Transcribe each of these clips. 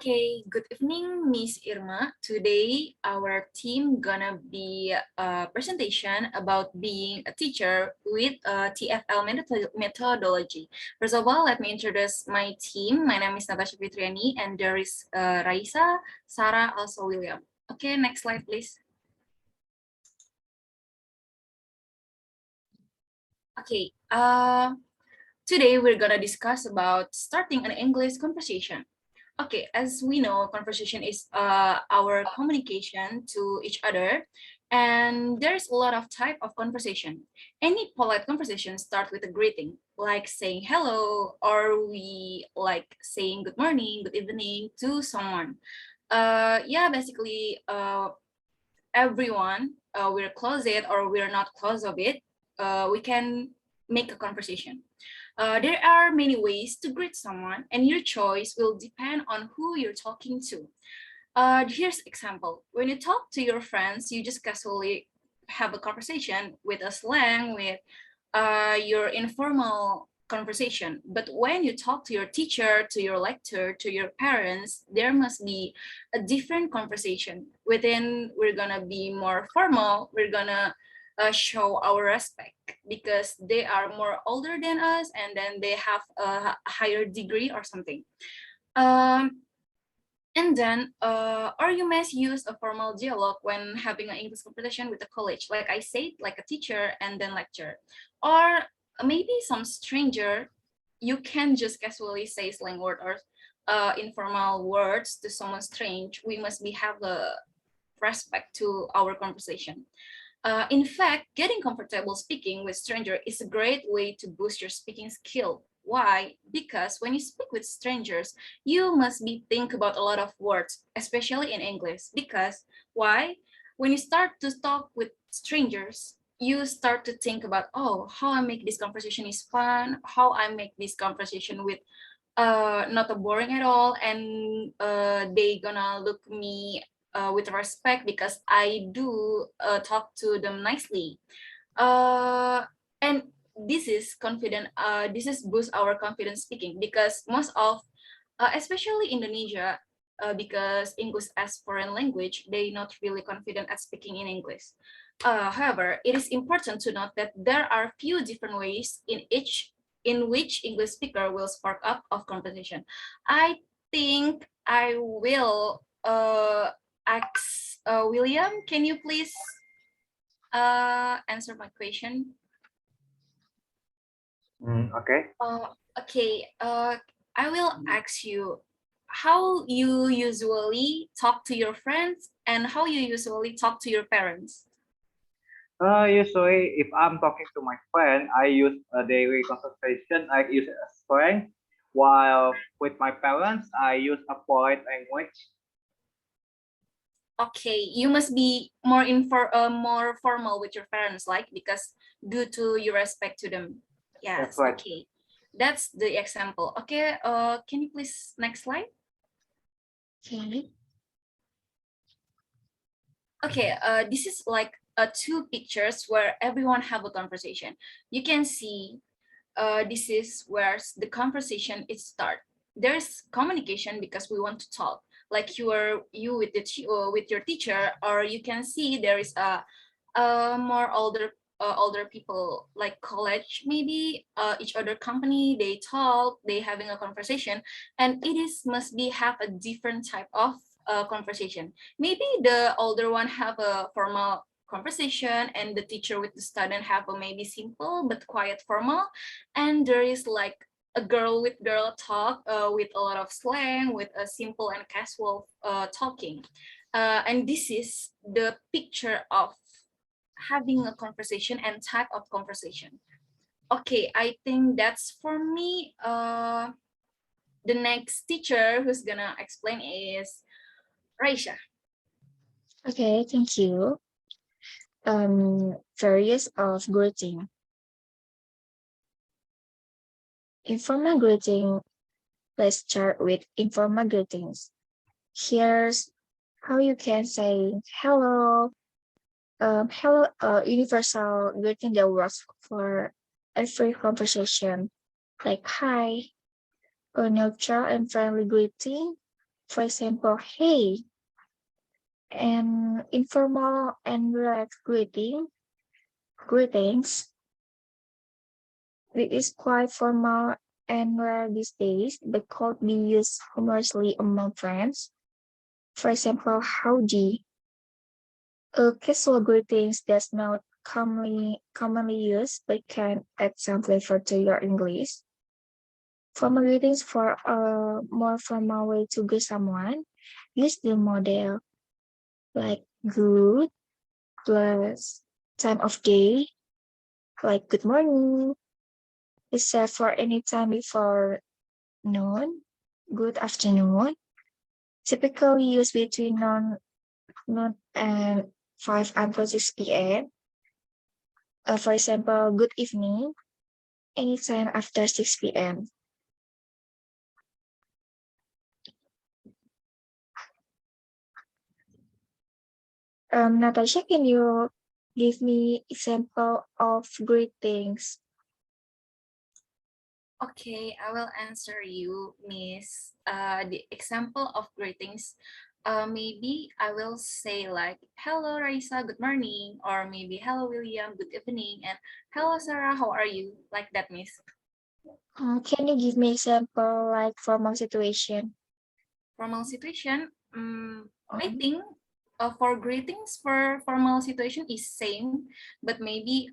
Okay, good evening, Miss Irma. Today, our team gonna be a presentation about being a teacher with TFL methodology. First of all, let me introduce my team. My name is Natasha Fitriani, and there is Raisa, Sarah, also William. Okay, next slide, please. Okay, today we're gonna discuss about starting an English conversation. Okay, as we know, conversation is our communication to each other, and there's a lot of type of conversation. Any polite conversation start with a greeting, like saying hello, or we like saying good morning, good evening to someone. Yeah, basically, everyone, we're close it or we're not close of it, we can make a conversation. There are many ways to greet someone, and your choice will depend on who you're talking to. Here's example. When you talk to your friends, you just casually have a conversation with a slang, with your informal conversation. But when you talk to your teacher, to your lecturer, to your parents, there must be a different conversation. Within, we're gonna be more formal. We're gonna show our respect because they are more older than us, and then they have a higher degree or something. And then, or you may use a formal dialogue when having an English conversation with a college, like I said, like a teacher and then lecturer. Or maybe some stranger, you can just casually say slang word or informal words to someone strange. We must be have a respect to our conversation. In fact, getting comfortable speaking with stranger is a great way to boost your speaking skill. Why? Because when you speak with strangers, you must be think about a lot of words, especially in English. Because why? When you start to talk with strangers, you start to think about, oh, how I make this conversation is fun, how I make this conversation with not a boring at all, and they gonna look me with respect because I do talk to them nicely. And this is confident. This is boost our confidence speaking because most of, especially Indonesia, because English as foreign language, they not really confident at speaking in English. However, it is important to note that there are few different ways in which English speaker will spark up of conversation. I think I will ask William. Can you please answer my question? Okay. Okay. I will ask you how you usually talk to your friends and how you usually talk to your parents. Usually, if I'm talking to my friend, I use a daily conversation. I use a slang, while with my parents, I use a polite language. Okay, you must be more more formal with your parents, like because due to your respect to them. That's Yes. right. Okay, that's the example. Okay. Can you please next slide? Okay. Okay, this is like two pictures where everyone have a conversation. You can see this is where the conversation is start. There's communication because we want to talk, like you with with your teacher, or you can see there is a more older people like college, maybe each other company, they talk, they having a conversation, and it is must be have a different type of conversation. Maybe the older one have a formal conversation and the teacher with the student have a maybe simple but quiet formal, and there is like a girl with girl talk with a lot of slang, with a simple and casual talking. And this is the picture of having a conversation and type of conversation. Okay, I think that's for me. The next teacher who's gonna explain is Raisha. Okay, thank you. Various of greeting. Informal greeting. Let's start with informal greetings. Here's how you can say hello. Hello, universal greeting that works for every conversation, like hi, or neutral and friendly greeting, For example, hey, an informal and relaxed greetings. It is quite formal and rare these days, but could be used humorously among friends. For example, howdy. A casual greetings that's not commonly used, but can add some flavor to your English. Formal greetings for a more formal way to greet someone. Use the model like good plus time of day, like good morning, except for any time before noon, good afternoon. Typically used between noon and 5 until 6 p.m. For example, good evening, anytime after 6 p.m. Natasha, can you give me example of greetings? Okay, I will answer you, Miss. The example of greetings. Maybe I will say like, hello, Raisa, good morning, or maybe hello, William, good evening, and hello, Sarah, how are you? Like that, Miss. Can you give me example like formal situation? Formal situation. I Mhm. think for greetings for formal situation is same, but maybe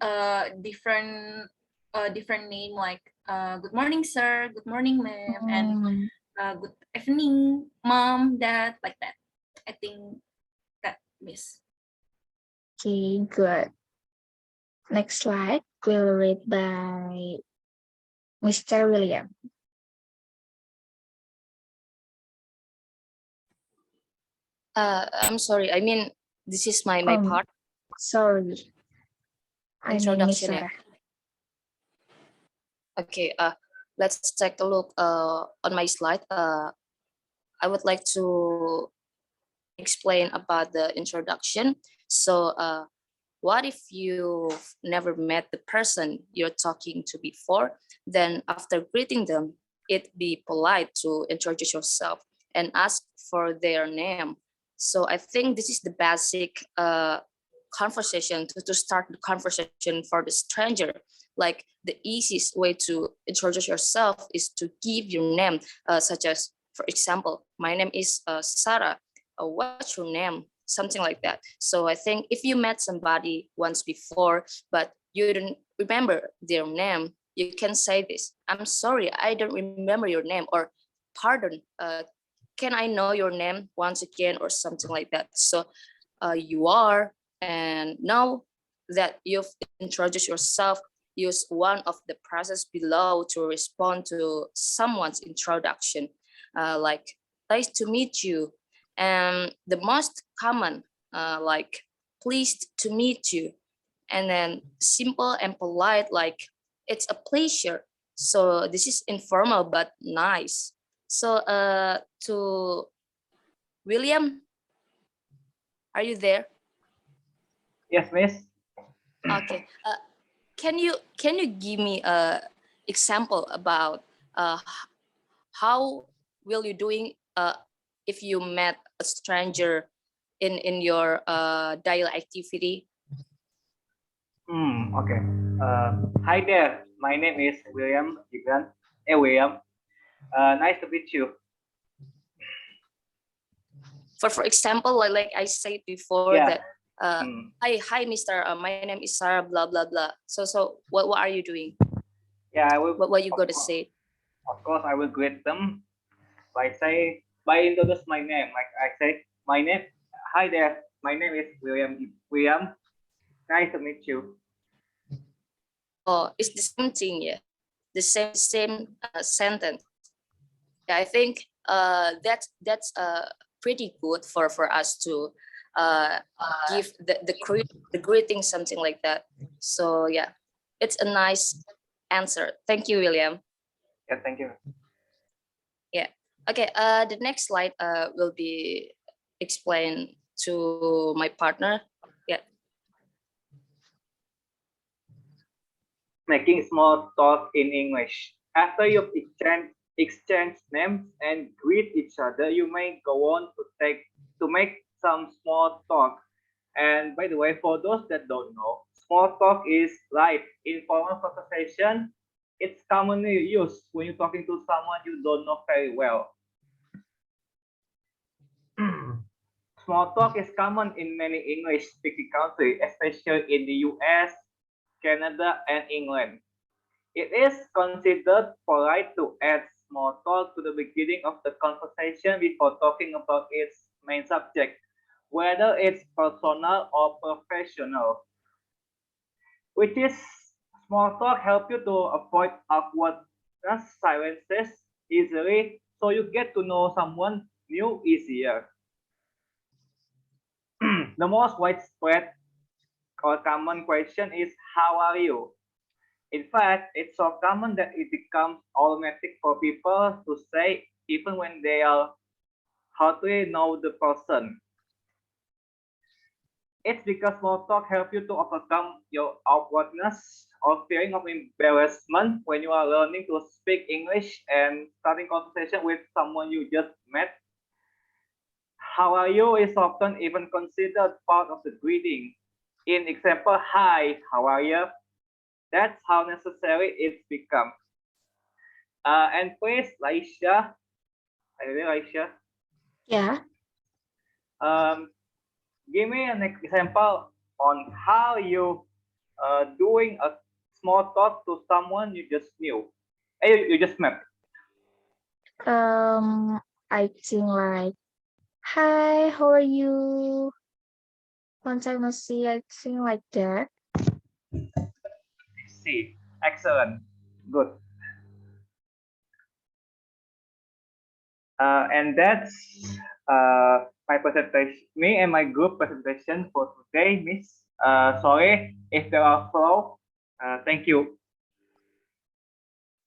different name like good morning, sir, good morning, ma'am, and Mm, good evening, mom, dad, like that. I think that, Miss. okay, good. Next slide will read by Mr. William. I'm sorry. I mean, this is my Um, part sorry, I mean Miss introduction. Yeah. Sarah. Okay. Let's take a look. On my slide. I would like to explain about the introduction. So, what if you've never met the person you're talking to before? Then, after greeting them, it'd be polite to introduce yourself and ask for their name. So, I think this is the basic conversation to start the conversation for the stranger. Like the easiest way to introduce yourself is to give your name, such as, for example, my name is Sarah. What's your name? Something like that. So I think if you met somebody once before, but you don't remember their name, you can say this: I'm sorry, I don't remember your name, or pardon, can I know your name once again, or something like that. So you are, and now that you've introduced yourself, use one of the process below to respond to someone's introduction, like nice to meet you, and the most common, like pleased to meet you, and then simple and polite, like it's a pleasure. So this is informal but nice. So to William, are you there? Yes, Miss. Okay. Can you give me a example about how will you doing if you met a stranger in your daily activity? Okay. Hi there. My name is William Gibran. Hey, William. Nice to meet you. For example, like I said before Yeah. that hi Mr. My name is Sarah, blah blah blah. So what are you doing? Yeah, I will. What you Of gonna course, say? of course, I will greet them by introduce my name. Like I say, my name. Hi there. My name is William. William. Nice to meet you. Oh, it's the same thing, yeah. The same sentence. Yeah, I think that's pretty good for us to uh, give the greeting, something like that. So yeah, it's a nice answer. Thank you, William. Yeah, thank you. Yeah. Okay. The next slide will be explained to my partner. Yeah. Making small talk in English. After you've exchanged exchange names and greet each other, you may go on to make some small talk. And by the way, for those that don't know, small talk is like informal conversation. It's commonly used when you're talking to someone you don't know very well. Small talk is common in many English-speaking countries, especially in the US, Canada, and England. It is considered polite to add small talk to the beginning of the conversation before talking about its main subject, whether it's personal or professional. Which is small talk help you to avoid awkward silences easily, so you get to know someone new easier. The most widespread or common question is how are you? In fact, it's so common that it becomes automatic for people to say even when they are hardly know the person. It's because small talk helps you to overcome your awkwardness or feeling of embarrassment when you are learning to speak English and starting conversation with someone you just met. How are you is often even considered part of the greeting. In example, hi, how are you? That's how necessary it's become. And please, Laisha, Laisha, Yeah. give me an example on how you doing a small talk to someone you just knew, you just met. I think like, hi, how are you? Long time no see. I think like that. See, excellent, good. And that's my presentation, me and my group presentation for today, Miss. Sorry if there are flaws. Thank you.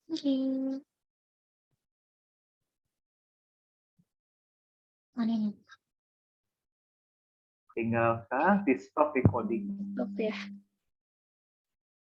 Thank you. Mana ini? Tinggal sekarang di stop recording. Stop ya.